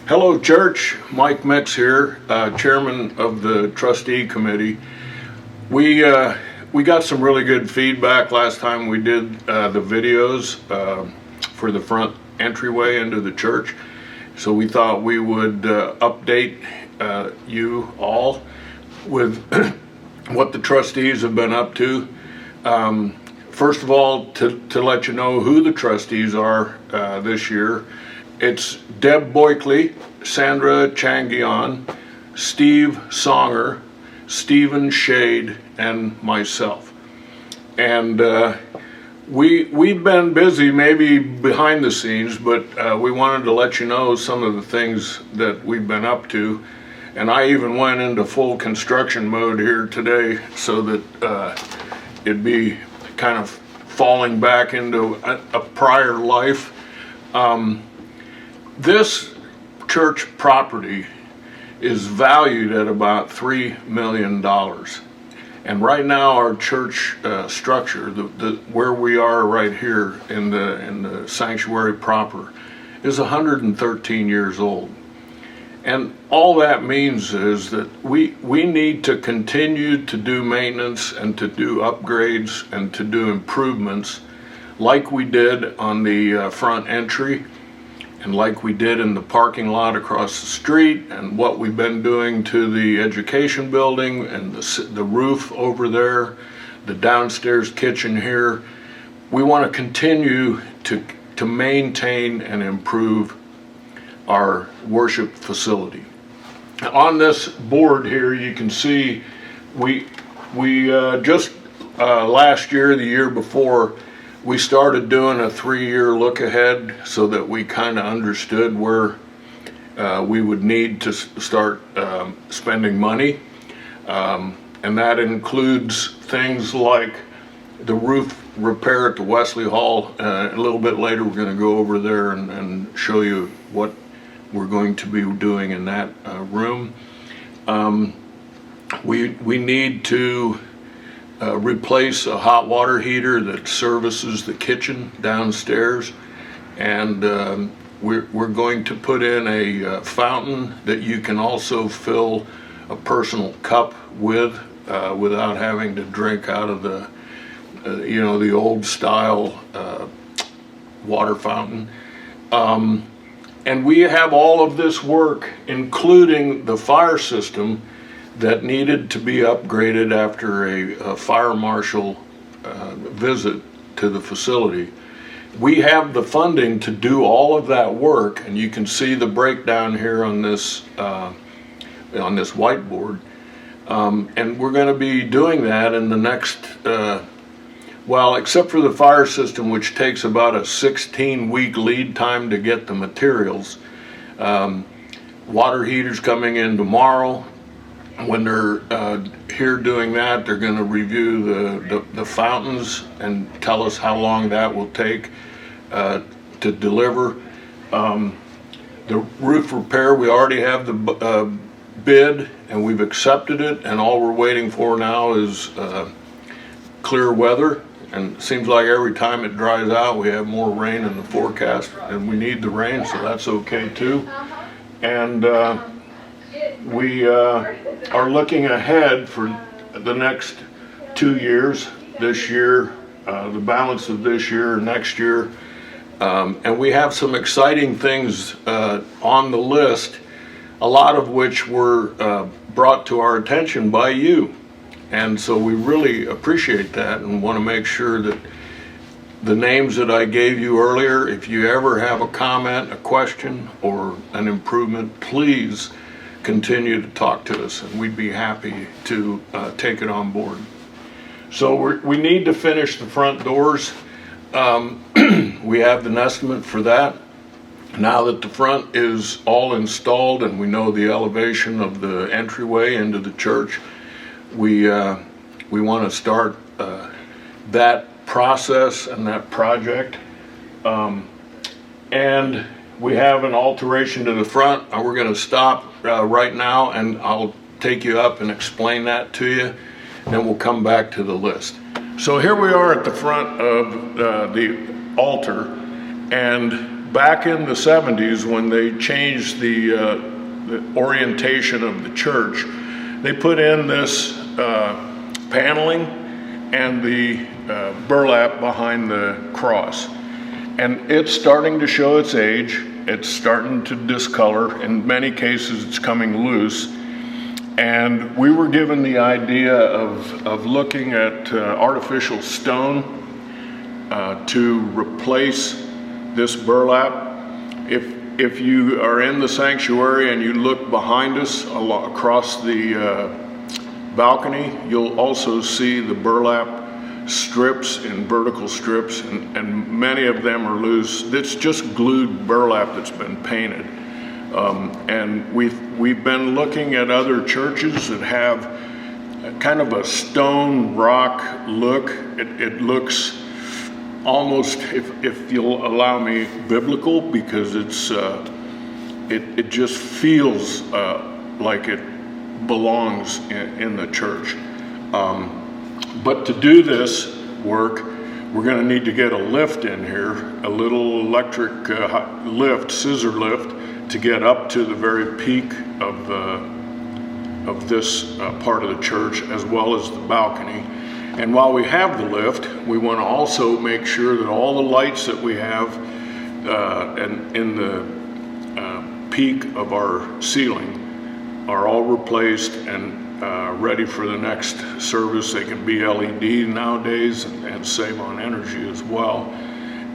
Hello, church. Mike Mix here, chairman of the trustee committee. We got some really good feedback last time we did the videos for the front entryway into the church. So we thought we would update you all with what the trustees have been up to. First of all, to let you know who the trustees are this year. It's Deb Boykley, Sandra Changian, Steve Songer, Stephen Shade, and myself. And we've been busy, maybe behind the scenes, but we wanted to let you know some of the things that we've been up to. And I even went into full construction mode here today so that it'd be kind of falling back into a prior life. This church property is valued at about $3 million. And right now our church structure, where we are right here in the sanctuary proper, is 113 years old. And all that means is that we need to continue to do maintenance and to do upgrades and to do improvements like we did on the front entry and like we did in the parking lot across the street, and what we've been doing to the education building and the roof over there, the downstairs kitchen here. We want to continue to maintain and improve our worship facility. On this board here, you can see we just last year, the year before, we started doing a 3-year look ahead so that we kind of understood where we would need to start spending money. And that includes things like the roof repair at the Wesley Hall. A little bit later, we're going to go over there and show you what we're going to be doing in that room. We need to replace a hot water heater that services the kitchen downstairs, and we're going to put in a fountain that you can also fill a personal cup with without having to drink out of the the old style water fountain. And we have all of this work, including the fire system, that needed to be upgraded after a fire marshal visit to the facility. We have the funding to do all of that work, and you can see the breakdown here on this whiteboard. And we're going to be doing that in the next, well, except for the fire system, which takes about a 16-week lead time to get the materials. Water heaters coming in tomorrow. When they're here doing that, they're going to review the fountains and tell us how long that will take to deliver. The roof repair, we already have the bid and we've accepted it, and all we're waiting for now is clear weather. And it seems like every time it dries out, we have more rain in the forecast, and we need the rain, so that's okay too. And we are looking ahead for the next 2 years, this year, the balance of this year, next year. And we have some exciting things on the list, a lot of which were brought to our attention by you. And so we really appreciate that and want to make sure that the names that I gave you earlier, if you ever have a comment, a question, or an improvement, please continue to talk to us, and we'd be happy to take it on board. So we need to finish the front doors. We have an estimate for that. Now that the front is all installed and we know the elevation of the entryway into the church, we want to start that process and that project. And we have an alteration to the front. We're going to stop right now, and I'll take you up and explain that to you. Then we'll come back to the list. So here we are at the front of the altar, and back in the 70s, when they changed the orientation of the church, they put in this paneling and the burlap behind the cross. And it's starting to show its age. It's starting to discolor. In many cases, it's coming loose. And we were given the idea of looking at artificial stone to replace this burlap. If you are in the sanctuary and you look behind us across the balcony, you'll also see the burlap strips and vertical strips, and many of them are loose. It's just glued burlap that's been painted. And we've been looking at other churches that have kind of a stone rock look. It looks almost, if you'll allow me, biblical, because it just feels like it belongs in the church. But to do this work, we're going to need to get a lift in here, a little electric lift, scissor lift, to get up to the very peak of this part of the church, as well as the balcony. And while we have the lift, we want to also make sure that all the lights that we have and in the peak of our ceiling are all replaced and ready for the next service. They can be LED nowadays and save on energy as well.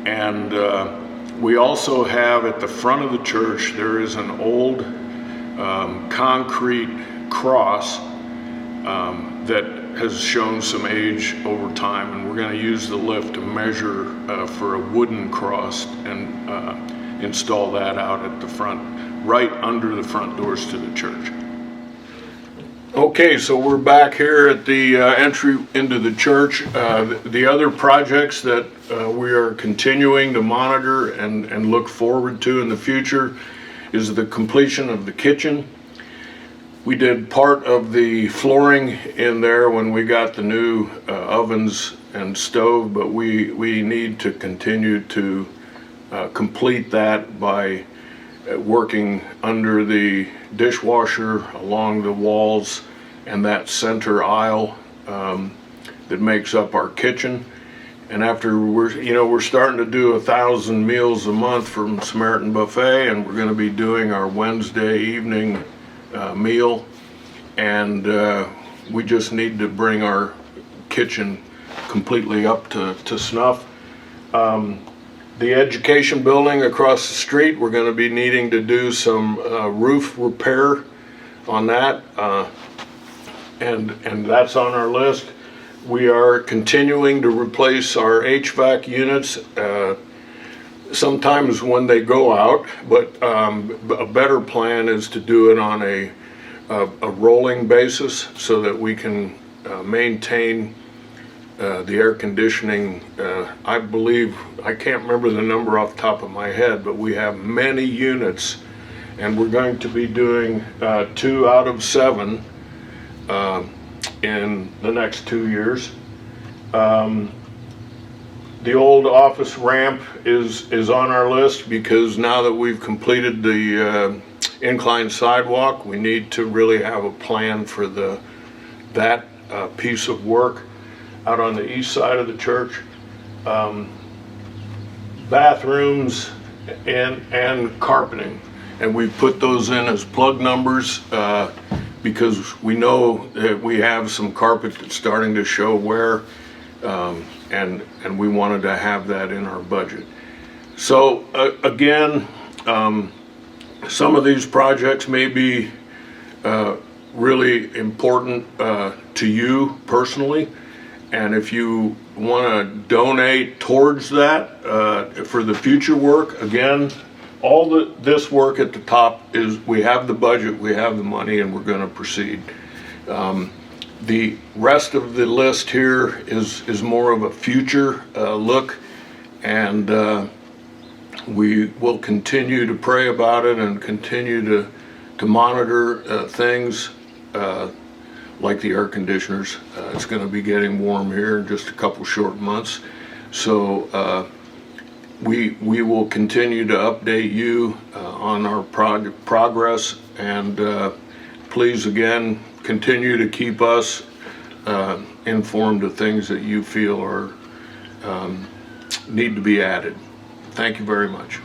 And we also have at the front of the church, there is an old concrete cross that has shown some age over time, and we're going to use the lift to measure for a wooden cross and install that out at the front, right under the front doors to the church. Okay, so we're back here at the entry into the church. The other projects that we are continuing to monitor and look forward to in the future is the completion of the kitchen. We did part of the flooring in there when we got the new ovens and stove, but we need to continue to complete that by working under the dishwasher, along the walls, and that center aisle that makes up our kitchen. And after we're starting to do 1,000 meals a month from Samaritan Buffet, and we're going to be doing our Wednesday evening meal, and we just need to bring our kitchen completely up to snuff. The education building across the street, we're going to be needing to do some roof repair on that, and that's on our list. We are continuing to replace our HVAC units sometimes when they go out, but a better plan is to do it on a rolling basis so that we can maintain the air conditioning. I believe, I can't remember the number off the top of my head, but we have many units, and we're going to be doing 2 out of 7 in the next 2 years. The old office ramp is on our list, because now that we've completed the incline sidewalk, we need to really have a plan for that piece of work out on the east side of the church. Bathrooms and carpeting, and we put those in as plug numbers because we know that we have some carpet that's starting to show wear, and we wanted to have that in our budget. So again, some of these projects may be really important to you personally, and if you want to donate towards that for the future work, again, all this work at the top is, we have the budget, we have the money, and we're going to proceed. The rest of the list here is more of a future look, and we will continue to pray about it and continue to monitor things like the air conditioners. It's going to be getting warm here in just a couple short months, so we will continue to update you on our progress, and please again continue to keep us informed of things that you feel are need to be added. Thank you very much.